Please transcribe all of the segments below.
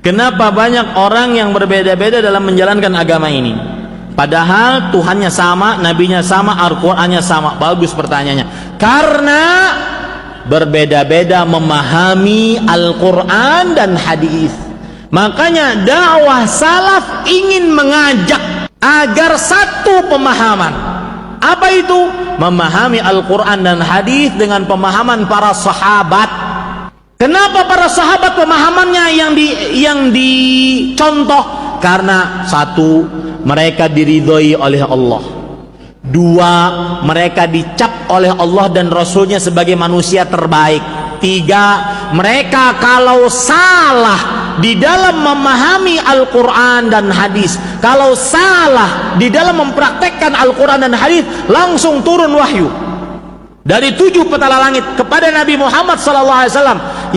Kenapa banyak orang yang berbeda-beda dalam menjalankan agama ini? Padahal Tuhannya sama, nabinya sama, Al-Qur'annya sama. Bagus pertanyaannya. Karena berbeda-beda memahami Al-Qur'an dan hadis. Makanya dakwah salaf ingin mengajak agar satu pemahaman. Apa itu? Memahami Al-Qur'an dan hadis dengan pemahaman para sahabat. Kenapa para sahabat pemahamannya yang dicontoh? Karena satu, mereka diridhoi oleh Allah. Dua, mereka dicap oleh Allah dan Rasulnya sebagai manusia terbaik. Tiga, mereka kalau salah di dalam memahami Al-Quran dan hadis, kalau salah di dalam mempraktekkan Al-Quran dan hadis, langsung turun wahyu dari 7 petala langit kepada Nabi Muhammad SAW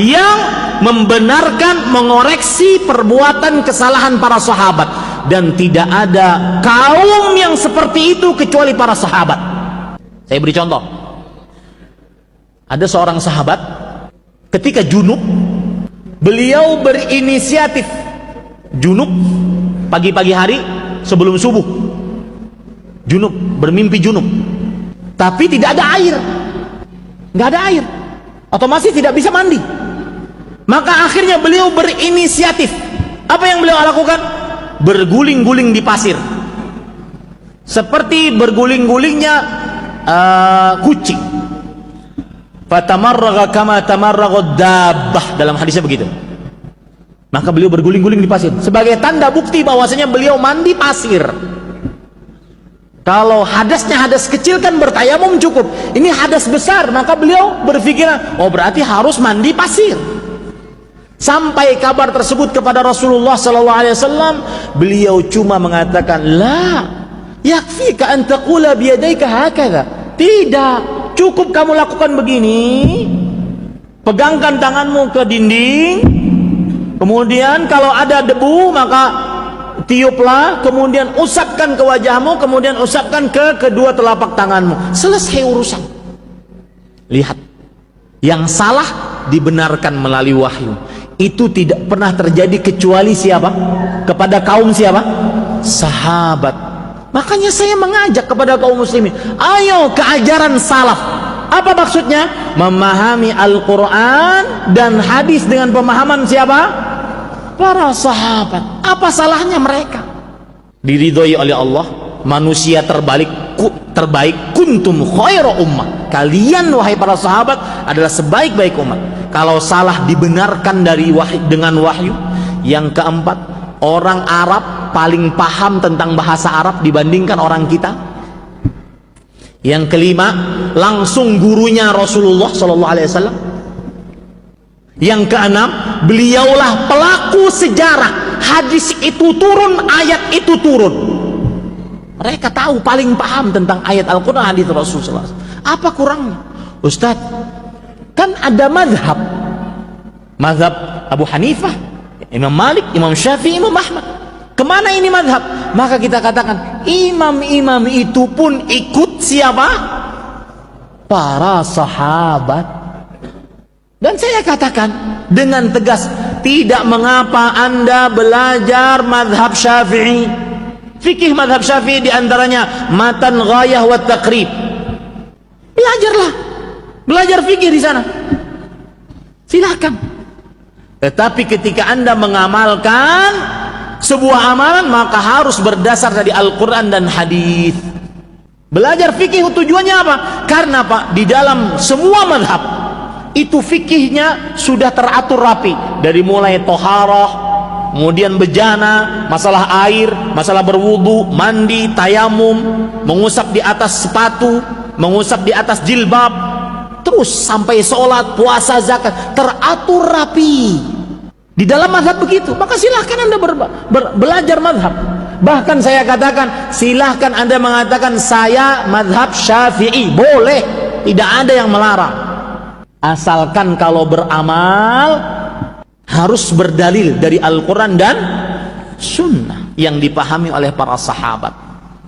yang membenarkan, mengoreksi perbuatan kesalahan para sahabat. Dan tidak ada kaum yang seperti itu kecuali para sahabat. Saya beri contoh. Ada seorang sahabat ketika junub, beliau berinisiatif junub pagi-pagi hari sebelum subuh, junub, bermimpi junub, tapi tidak ada air, nggak ada air, otomatis tidak bisa mandi. Maka akhirnya beliau berinisiatif. Apa yang beliau lakukan? Berguling-guling di pasir, seperti berguling-gulingnya kucing. Fatamarraga kama tamarragad dabbah, dalam hadisnya begitu. Maka beliau berguling-guling di pasir sebagai tanda bukti bahwasanya beliau mandi pasir. Kalau hadasnya hadas kecil kan bertayamum cukup. Ini hadas besar, maka beliau berpikiran, oh berarti harus mandi pasir. Sampai kabar tersebut kepada Rasulullah SAW, beliau cuma mengatakan, la yakfika an taqula biyadayka hakadha. Tidak, cukup kamu lakukan begini. Pegangkan tanganmu ke dinding, kemudian kalau ada debu maka tiuplah, kemudian usapkan ke wajahmu, kemudian usapkan ke kedua telapak tanganmu. Selesai urusan. Lihat, yang salah dibenarkan melalui wahyu. Itu tidak pernah terjadi kecuali siapa? Kepada kaum siapa? Sahabat. Makanya saya mengajak kepada kaum muslimin, ayo ke ajaran salaf. Apa maksudnya? Memahami Al-Quran dan hadis dengan pemahaman siapa? Para sahabat. Apa salahnya mereka? Diridhoi oleh Allah, manusia terbaik kuntum khairu ummah. Kalian wahai para sahabat adalah sebaik-baik umat. Kalau salah dibenarkan dari dengan wahyu. Yang keempat, orang Arab paling paham tentang bahasa Arab dibandingkan orang kita. Yang kelima, langsung gurunya Rasulullah SAW. Yang keenam, beliaulah pelaku sejarah. Hadis itu turun, ayat itu turun. Mereka tahu, paling paham tentang ayat Al-Quran, hadis Rasulullah SAW. Apa kurangnya? Ustaz, kan ada mazhab Abu Hanifah, Imam Malik, Imam Syafi'i, Imam Ahmad. Kemana ini mazhab? Maka kita katakan, imam-imam itu pun ikut siapa? Para sahabat. Dan saya katakan dengan tegas, tidak mengapa Anda belajar mazhab Syafi'i. Fikih mazhab Syafi'i diantaranya matan, ghayah, wa taqrib. Belajarlah, belajar fikih di sana, silakan. Tetapi ketika Anda mengamalkan sebuah amalan, maka harus berdasar dari Al-Quran dan hadis. Belajar fikih tujuannya apa? Karena Pak, di dalam semua mazhab itu fikihnya sudah teratur rapi, dari mulai toharah, kemudian bejana, masalah air, masalah berwudu, mandi, tayamum, mengusap di atas sepatu, mengusap di atas jilbab, terus sampai sholat, puasa, zakat, teratur rapi di dalam mazhab begitu. Maka silahkan Anda belajar mazhab. Bahkan saya katakan, silahkan Anda mengatakan saya mazhab Syafi'i, boleh, tidak ada yang melarang, asalkan kalau beramal harus berdalil dari Al-Quran dan Sunnah yang dipahami oleh para sahabat.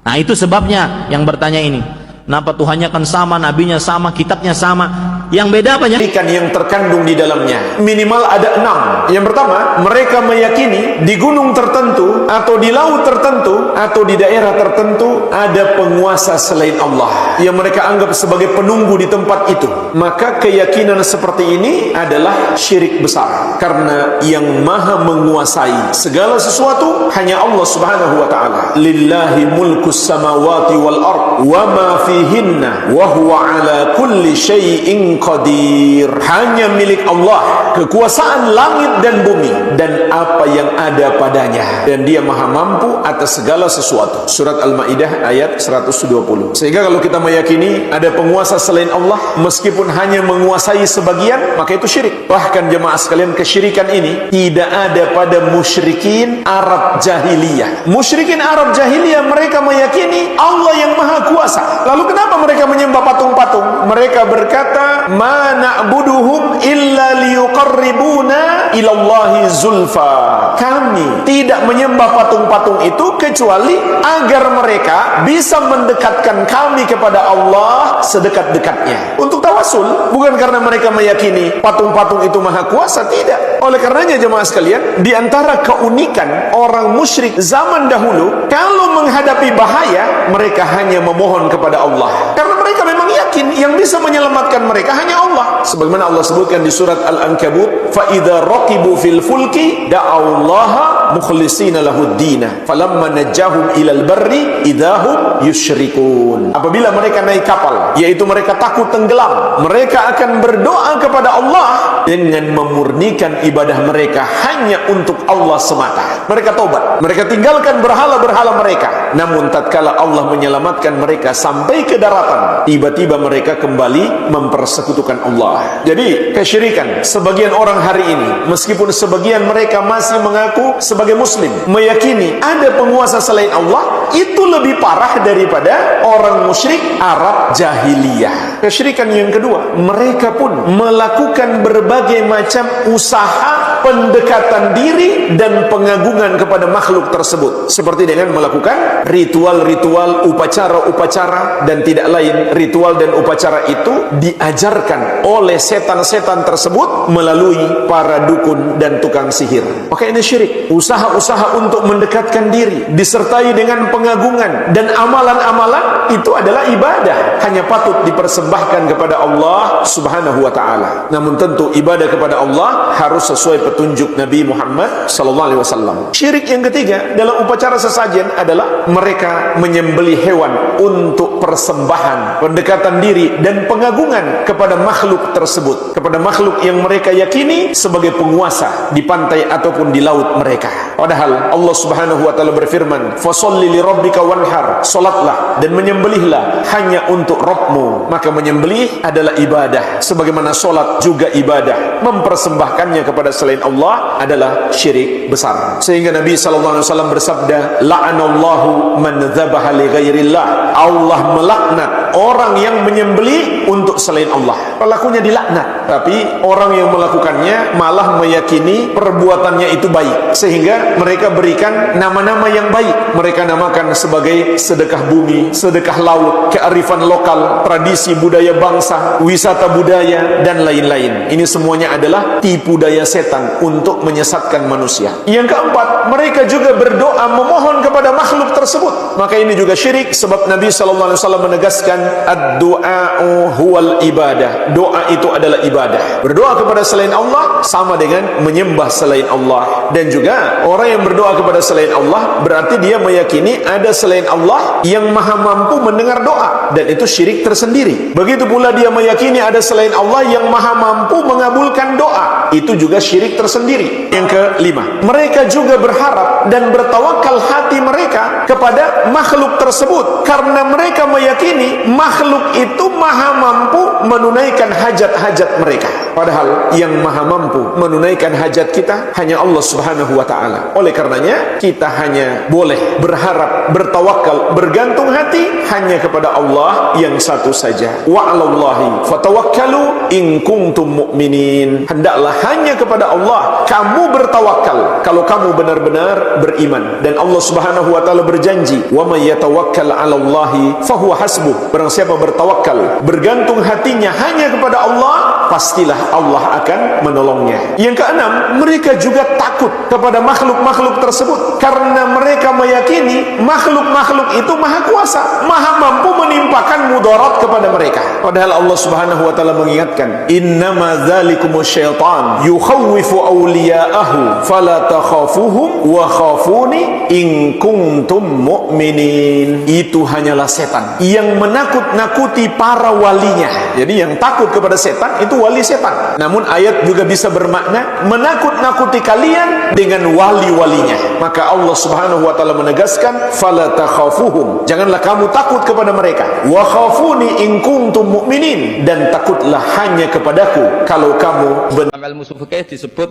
Nah, itu sebabnya yang bertanya ini, kenapa Tuhannya kan sama, nabinya sama, kitabnya sama? Yang beda apanya? Ikan yang terkandung di dalamnya minimal ada 6. Yang pertama, mereka meyakini di gunung tertentu atau di laut tertentu atau di daerah tertentu ada penguasa selain Allah yang mereka anggap sebagai penunggu di tempat itu. Maka keyakinan seperti ini adalah syirik besar, karena yang maha menguasai segala sesuatu hanya Allah subhanahu wa ta'ala. Lillahi mulkus samawati wal ard wa ma fihinna wa huwa ala kulli syai'in qadir. Hanya milik Allah kekuasaan langit dan bumi dan apa yang ada padanya, dan dia maha mampu atas segala sesuatu. Surat Al-Maidah ayat 120. Sehingga kalau kita meyakini ada penguasa selain Allah meskipun hanya menguasai sebagian, maka itu syirik. Bahkan jemaah sekalian, kesyirikan ini tidak ada pada musyrikin Arab jahiliyah. Musyrikin Arab jahiliyah mereka meyakini Allah yang maha kuasa. Lalu kenapa mereka menyembah patung-patung? Mereka berkata, ma na'buduhum illa liyuqarribuna ilallahi zulfa. Kami tidak menyembah patung-patung itu kecuali agar mereka bisa mendekatkan kami kepada Allah sedekat-dekatnya. Untuk tawasul, bukan karena mereka meyakini patung-patung itu maha kuasa, tidak. Oleh karenanya jemaah sekalian, di antara keunikan orang musyrik zaman dahulu, kalau menghadapi bahaya, mereka hanya memohon kepada Allah. Karena mereka memang yakin yang bisa menyelamatkan mereka hanya Allah. Sebagaimana Allah sebutkan di surat Al-Ankabut, fa idza raqibu fil fulki da'allaha mukhlishina lahuddina falamma najjahum ilal barri idahum yusyrikun. Apabila mereka naik kapal, yaitu mereka takut tenggelam, mereka akan berdoa kepada Allah dengan memurnikan ibadah mereka hanya untuk Allah semata. Mereka tobat, mereka tinggalkan berhala-berhala mereka. Namun tatkala Allah menyelamatkan mereka sampai ke daratan, tiba-tiba mereka kembali mempersekutukan Allah. Jadi kesyirikan sebagian orang hari ini, meskipun sebagian mereka masih mengaku sebagai muslim, meyakini ada penguasa selain Allah, itu lebih parah daripada orang musyrik Arab jahiliyah. Kesyirikan yang kedua, mereka pun melakukan berbagai macam usaha pendekatan diri dan pengagungan kepada makhluk tersebut, seperti dengan melakukan ritual-ritual, upacara-upacara, dan tidak lain. Ritual dan upacara itu diajarkan oleh setan-setan tersebut melalui para dukun dan tukang sihir. Maka ini syirik. Usaha-usaha untuk mendekatkan diri disertai dengan pengagungan dan amalan-amalan itu adalah ibadah, hanya patut dipersembahkan kepada Allah subhanahu wa ta'ala. Namun tentu ibadah kepada Allah harus sesuai petunjuk Nabi Muhammad sallallahu alaihi wasallam. Syirik yang ketiga dalam upacara sesajen adalah mereka menyembelih hewan untuk persembahan, pendekatan diri dan pengagungan kepada makhluk tersebut, kepada makhluk yang mereka yakini sebagai penguasa di pantai ataupun di laut mereka. Padahal Allah subhanahu wa ta'ala berfirman, fasholli li rabbika wanhar, salatlah dan menyembelihlah hanya untuk Rabbmu. Maka menyembelih adalah ibadah, sebagaimana salat juga ibadah. Mempersembahkannya kepada selain Allah adalah syirik besar. Sehingga Nabi sallallahu alaihi wasallam bersabda, la'anallahu man dzabaha li ghairillah. Allah melaknat orang yang menyembelih untuk selain Allah. Pelakunya dilaknat, tapi orang yang melakukannya malah meyakini perbuatannya itu baik, sehingga mereka berikan nama-nama yang baik. Mereka namakan sebagai sedekah bumi, sedekah laut, kearifan lokal, tradisi budaya bangsa, wisata budaya, dan lain-lain. Ini semuanya adalah tipu daya setan untuk menyesatkan manusia. Yang keempat, mereka juga berdoa memohon kepada makhluk tersebut. Maka ini juga syirik, sebab Nabi sallallahu alaihi wasallam menegaskan, ad-du'a'u huwal ibadah. Doa itu adalah ibadah. Berdoa kepada selain Allah sama dengan menyembah selain Allah. Dan juga orang yang berdoa kepada selain Allah berarti dia meyakini ada selain Allah yang maha mampu mendengar doa, dan itu syirik tersendiri. Begitu pula dia meyakini ada selain Allah yang maha mampu mengabulkan doa, itu juga syirik tersendiri. Yang kelima, mereka juga berharap dan bertawakal hati mereka kepada makhluk tersebut, karena mereka meyakini makhluk itu maha mampu menunaikan hajat-hajat mereka. Padahal yang maha mampu menunaikan hajat kita hanya Allah subhanahu wa ta'ala. Oleh karenanya kita hanya boleh berharap, bertawakal, bergantung hati hanya kepada Allah yang satu saja. Wa 'alallahi fatawakkalu in kuntum mu'minin. Hendaklah hanya kepada Allah kamu bertawakal kalau kamu benar-benar beriman. Dan Allah subhanahu wa ta'ala berjanji, wa may yatawakkal 'alallahi fahuwa hasbuh. Barang siapa bertawakal, bergantung hatinya hanya kepada Allah, pastilah Allah akan menolongnya. Yang keenam, mereka juga takut kepada makhluk-makhluk tersebut karena mereka meyakini makhluk-makhluk itu maha kuasa, maha mampu menimpakan mudarat kepada mereka. Padahal Allah subhanahu wa ta'ala mengingatkan, innama dzalikumus syaitan yukhawwifu awliya'ahu fala takhafuhum wa khafuni in kuntum mu'minin. Itu hanyalah setan yang menakut-nakuti para walinya. Jadi yang takut kepada setan itu wali setan. Namun ayat juga bisa bermakna menakut-nakuti kalian dengan wali-walinya. Maka Allah subhanahu wa ta'ala menegaskan, fala takhafuhum, janganlah kamu takut kepada mereka, wa khafuni in kuntum mu'minin, dan takutlah hanya kepadaku kalau kamu benar. Ilmu fikih disebut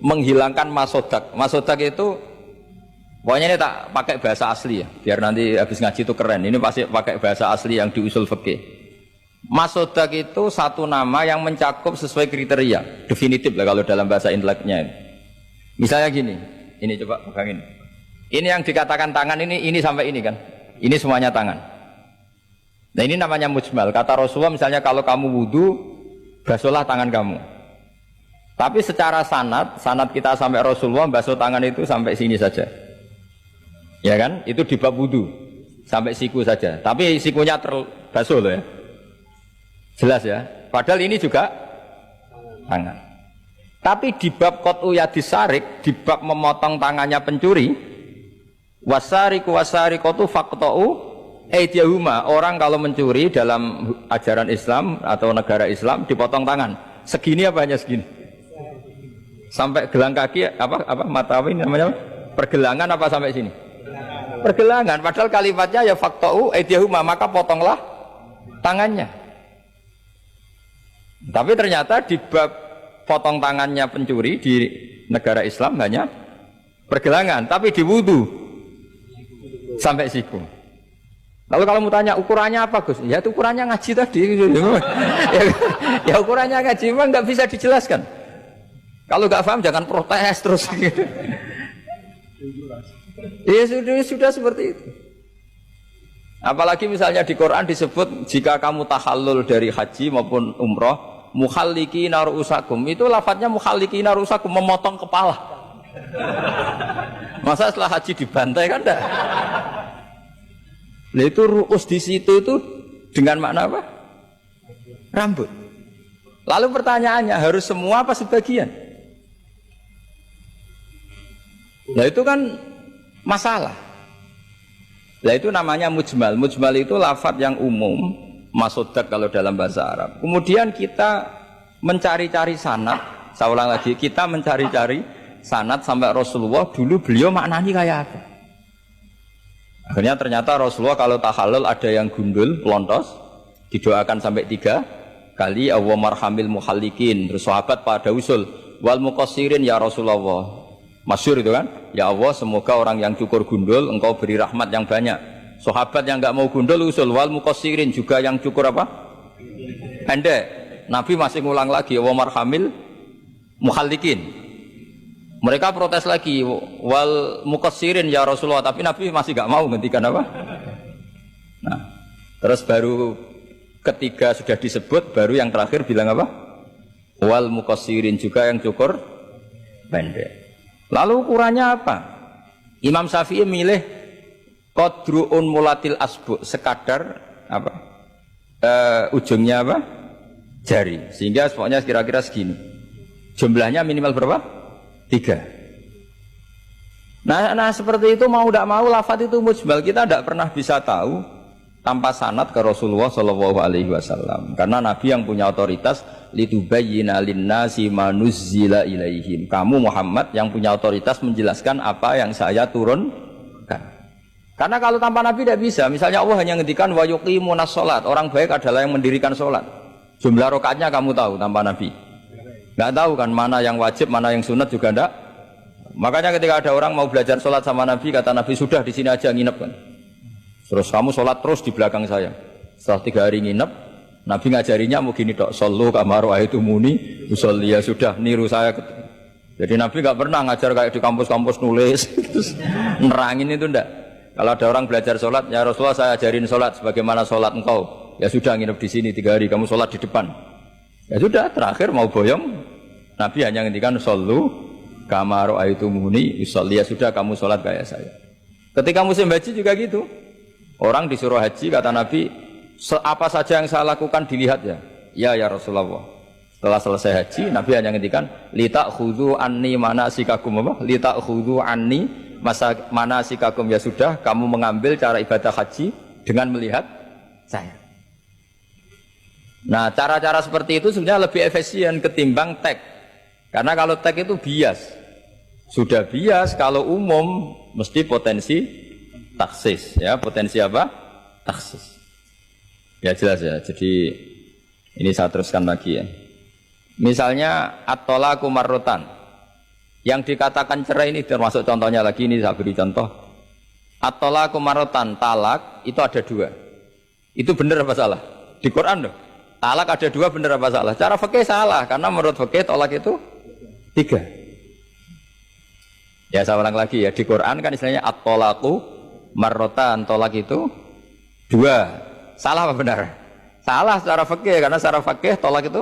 menghilangkan masodak. Masodak itu pokoknya ini tak pakai bahasa asli ya, biar nanti habis ngaji itu keren. Ini pasti pakai bahasa asli yang di usul fikih. Masodak itu satu nama yang mencakup sesuai kriteria definitif lah kalau dalam bahasa inteleknya. Misalnya gini, ini coba pegangin. Ini yang dikatakan tangan ini sampai ini kan. Ini semuanya tangan. Nah ini namanya mujmal. Kata Rasulullah misalnya kalau kamu wudu, basuhlah tangan kamu. Tapi secara sanad kita sampai Rasulullah basuh tangan itu sampai sini saja. Ya kan? Itu di bab wudu. Sampai siku saja. Tapi sikunya terbasuh loh ya. Jelas ya. Padahal ini juga tangan. Tapi di bab qat'u yadis sarik, di bab memotong tangannya pencuri, wasariqu wasariqatu faqta'u aydiyahuma. Orang kalau mencuri dalam ajaran Islam atau negara Islam dipotong tangan. Segini apa hanya segini? Sampai gelang kaki apa matawi namanya? Pergelangan apa sampai sini? Pergelangan. Padahal kalimatnya ya faqta'u aydiyahuma, maka potonglah tangannya. Tapi ternyata di bab potong tangannya pencuri di negara Islam hanya pergelangan, tapi di wudu sampai siku. Lalu kalau mau tanya ukurannya apa Gus? Ya itu ukurannya ngaji tadi. ya ukurannya ngaji memang nggak bisa dijelaskan. Kalau nggak paham jangan protes terus. Ya sudah seperti itu. Apalagi misalnya di Quran disebut jika kamu tahallul dari haji maupun umroh, mukhallikina ru'usakum, itu lafadznya mukhallikina ru'usakum, memotong kepala. Masa setelah haji dibantai kan enggak? Nah itu ru'us di situ itu dengan makna apa? Rambut. Lalu pertanyaannya harus semua apa sebagian? Nah itu kan masalah. Nah itu namanya mujmal. Mujmal itu lafadz yang umum, masodak kalau dalam bahasa Arab. Kemudian kita mencari-cari sanad. Saya ulang lagi, kita mencari-cari sanad sampai Rasulullah dulu beliau maknani kayak apa. Akhirnya ternyata Rasulullah kalau tahallul ada yang gundul, lontos, didoakan sampai 3 kali, Allahumma marhamil muhallikin. Terus sahabat pada usul, wal muqassirin ya Rasulullah. Masyhur itu kan, ya Allah semoga orang yang cukur gundul engkau beri rahmat yang banyak. Sahabat yang enggak mau gundul usul wal muqassirin, juga yang cukur apa? Pendek. Nabi masih ngulang lagi, wa marhamil muhallikin. Mereka protes lagi, wal muqassirin ya Rasulullah, tapi Nabi masih enggak mau ngendikan apa? Nah, terus baru ketiga sudah disebut, baru yang terakhir bilang apa? Wal muqassirin, juga yang cukur pendek. Lalu ukurannya apa? Imam Syafi'i milih qadru'un mulatil asbu, sekadar apa? Ujungnya apa? Jari. Sehingga pokoknya kira-kira segini. Jumlahnya minimal berapa? 3. Nah seperti itu mau tidak mau lafadz itu mujmal. Kita tidak pernah bisa tahu tanpa sanad ke Rasulullah Shallallahu Alaihi Wasallam, karena Nabi yang punya otoritas litubayyina linnasi ma nuzzila ilaihim. Kamu Muhammad yang punya otoritas menjelaskan apa yang saya turunkan. Karena kalau tanpa Nabi tidak bisa. Misalnya Allah hanya ngendikan wa yuqimunas shalat, orang baik adalah yang mendirikan sholat. Jumlah rakaatnya kamu tahu tanpa Nabi Nggak tahu kan mana yang wajib, mana yang sunat juga enggak. Makanya ketika ada orang mau belajar sholat sama Nabi, kata Nabi sudah di sini aja nginep kan. Terus kamu sholat terus di belakang saya. Setelah 3 hari nginep, Nabi ngajarinya mau gini dok, sallu kama ra'aitumuni usolli, ya sudah niru saya. Jadi Nabi nggak pernah ngajar kayak di kampus-kampus nulis, terus nerangin itu enggak. Kalau ada orang belajar sholat, ya Rasulullah saya ajarin sholat sebagaimana sholat engkau. Ya sudah nginep di sini 3 hari, kamu sholat di depan. Ya sudah, terakhir mau boyong, Nabi hanya ngendikan sallu kama ra'aitumuni usolli, ya sudah kamu sholat kayak saya. Ketika musim haji juga gitu. Orang disuruh haji, kata Nabi, apa saja yang saya lakukan dilihat ya. Ya Rasulullah. Setelah selesai haji, Nabi hanya ngendikan lita'khudhu anni manasikakum apa? Lita'khudhu anni manasikakum, ya sudah kamu mengambil cara ibadah haji dengan melihat saya. Nah, cara-cara seperti itu sebenarnya lebih efisien ketimbang tag. Karena kalau tag itu bias. Sudah bias, kalau umum mesti potensi taksis, ya, potensi apa? Taksis. Ya jelas ya. Jadi ini saya teruskan lagi ya. Misalnya at-talaqu marratan. Yang dikatakan cerai ini termasuk contohnya lagi, ini saya beri contoh. At-talaqu marratan, talak itu ada 2. Itu benar apa salah? Di Quran loh. Talak ada 2, benar apa salah? Cara fikih salah, karena menurut fikih talak itu 3. Ya saya ulang lagi ya, di Quran kan istilahnya at-talaqu marrotan, tolak itu 2. Salah apa benar? Salah secara fikih, karena secara fikih tolak itu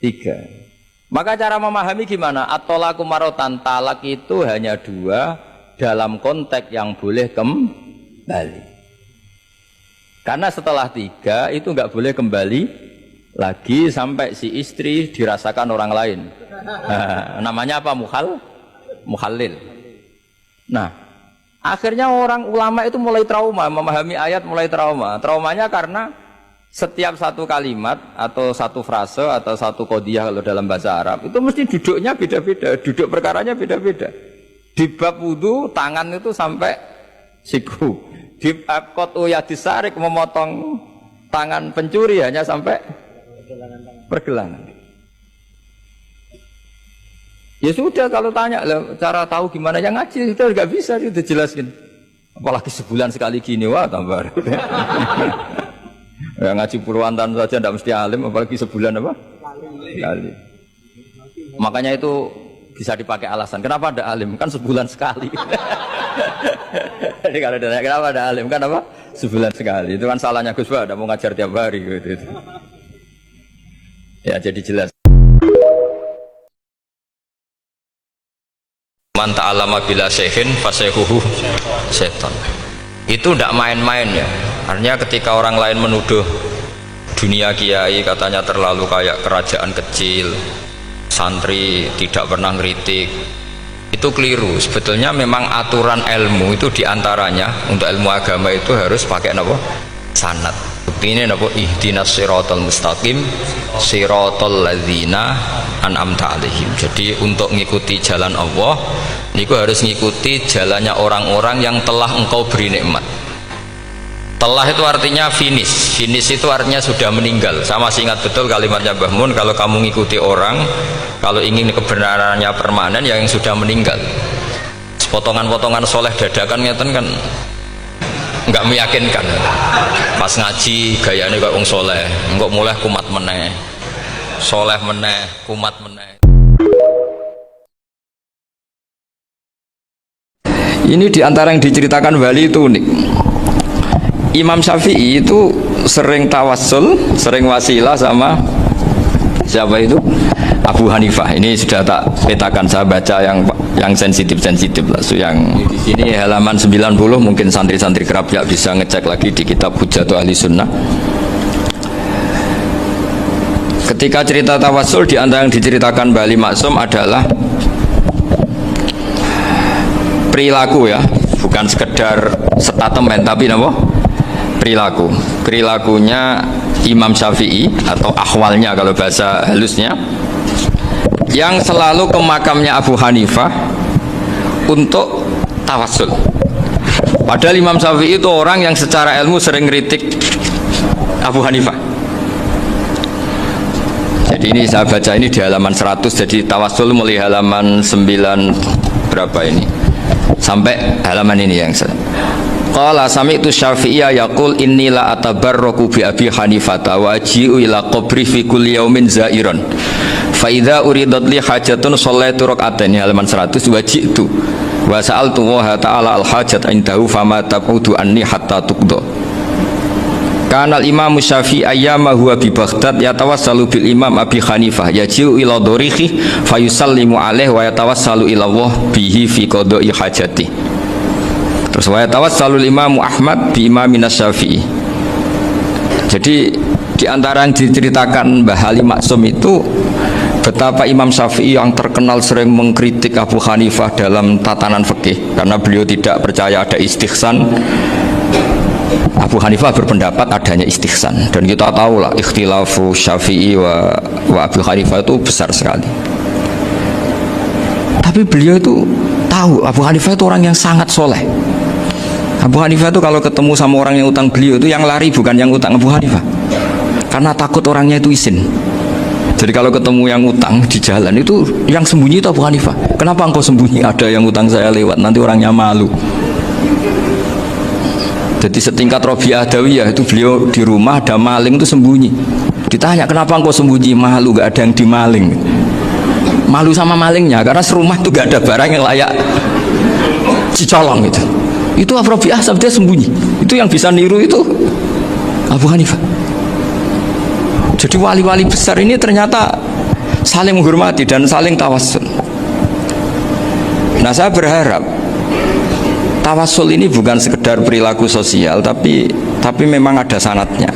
3. Maka cara memahami gimana? At-tolaku marrotan, talak itu hanya 2 dalam konteks yang boleh kembali. Karena setelah 3 itu nggak boleh kembali lagi sampai si istri dirasakan orang lain. Nah, namanya apa? Mukhallil. Nah, akhirnya orang ulama itu mulai trauma, memahami ayat mulai trauma. Traumanya karena setiap satu kalimat atau satu frase atau satu qodiyah kalau dalam bahasa Arab itu mesti duduknya beda-beda, duduk perkaranya beda-beda. Di bab wudu tangan itu sampai siku. Di bab qot'u yadis sarik memotong tangan pencuri hanya sampai pergelangan. Ya sudah, kalau tanya cara tahu gimana yang ngaji sudah nggak bisa, sudah jelasin. Apalagi sebulan sekali gini, wah tambah. Ya, ngaji puluhan tahun saja tidak mesti alim, apalagi sebulan apa? Sekali. Makanya itu bisa dipakai alasan. Kenapa ada alim? Kan sebulan sekali. Jadi kalau ditanya kenapa ada alim, kan apa? Sebulan sekali. Itu kan salahnya Gus Bah, ada mau ngajar tiap hari gitu. Ya jadi jelas. Man ta'allama bila syekhin fasayhuhu setan. Itu tidak main-main ya. Artinya ketika orang lain menuduh dunia kiai katanya terlalu kayak kerajaan kecil, santri tidak pernah ngeritik, itu keliru. Sebetulnya memang aturan ilmu itu diantaranya untuk ilmu agama itu harus pakai apa? Sanad. Buktinya apa? Ihdinas siratal mustaqim siratal ladzina an'amta alaihim. Jadi untuk mengikuti jalan Allah niku harus mengikuti jalannya orang-orang yang telah engkau beri nikmat. Telah itu artinya finish. Finish itu artinya sudah meninggal. Saya masih ingat betul kalimatnya Mbah Mun, kalau kamu mengikuti orang, kalau ingin kebenarannya permanen ya yang sudah meninggal. Potongan-potongan soleh dadakan ngeten kan nggak meyakinkan. Pas ngaji gayanya kayak wong soleh, enggak mulai kumat meneh, soleh meneh, kumat meneh. Ini diantara yang diceritakan Bali itu unik. Imam Syafi'i itu sering tawassul, sering wasilah sama siapa itu? Abu Hanifah. Ini sudah tak petakan, saya baca yang sensitif lah. So, yang di sini halaman 90, mungkin santri-santri kerapia bisa ngecek lagi di kitab Hujjatu Ahli Sunnah. Ketika cerita tawassul, di antara yang diceritakan Bali Maksum adalah perilaku ya, bukan sekedar statement tapi apa? Perilakunya Imam Syafi'i atau ahwalnya kalau bahasa halusnya, yang selalu ke makamnya Abu Hanifah untuk tawassul. Padahal Imam Syafi'i itu orang yang secara ilmu sering kritik Abu Hanifah. Jadi ini saya baca ini di halaman 100, jadi tawassul mulai halaman 9 berapa ini sampai halaman ini yang saya qala sami'tu Syafi'iyya yaqul inni la atabarraku bi Abi Hanifah wa aji'u ila qabri fi kulli yaumin zairan fa idza uridat li hajatun shallaitu rak'atain, halaman 100, wa ji'tu wa sa'altu wa ta'ala al hajat indahu fama tab'udu anni hatta tuqda. Kanal Imam Syafi'i ayyama huwa bi Baghdad yatawassalu bil Imam Abi Hanifah yaji'u ila dorihi fayusallimu alaihi wa yatawassalu ila Allah bihi fi qada'i hajati. Terus wa yatawassalu Imam Ahmad bi Imamin Syafi'i. Jadi di antara yang diceritakan Mbah Ali Maksum itu betapa Imam Syafi'i yang terkenal sering mengkritik Abu Hanifah dalam tatanan fikih karena beliau tidak percaya ada istihsan. Abu Hanifah berpendapat adanya istihsan, dan kita tahu lah ikhtilafu Syafi'i wa Abu Hanifah itu besar sekali. Tapi beliau itu tahu Abu Hanifah itu orang yang sangat soleh. Abu Hanifah itu kalau ketemu sama orang yang utang beliau itu yang lari bukan yang utang Abu Hanifah, karena takut orangnya itu izin. Jadi kalau ketemu yang utang di jalan itu yang sembunyi itu Abu Hanifah. Kenapa engkau sembunyi? Ada yang utang saya lewat, nanti orangnya malu. Jadi setingkat Robi'ah Adawiyah itu beliau di rumah ada maling itu sembunyi. Ditanya kenapa engkau sembunyi? Malu, gak ada yang dimaling. Malu sama malingnya karena serumah itu gak ada barang yang layak dicolong itu. Itu Robi'ah sabda sembunyi. Itu yang bisa niru itu Abu Hanifah. Jadi wali-wali besar ini ternyata saling menghormati dan saling tawassul. Nah, saya berharap tawassul ini bukan sekedar perilaku sosial, tapi memang ada sanatnya.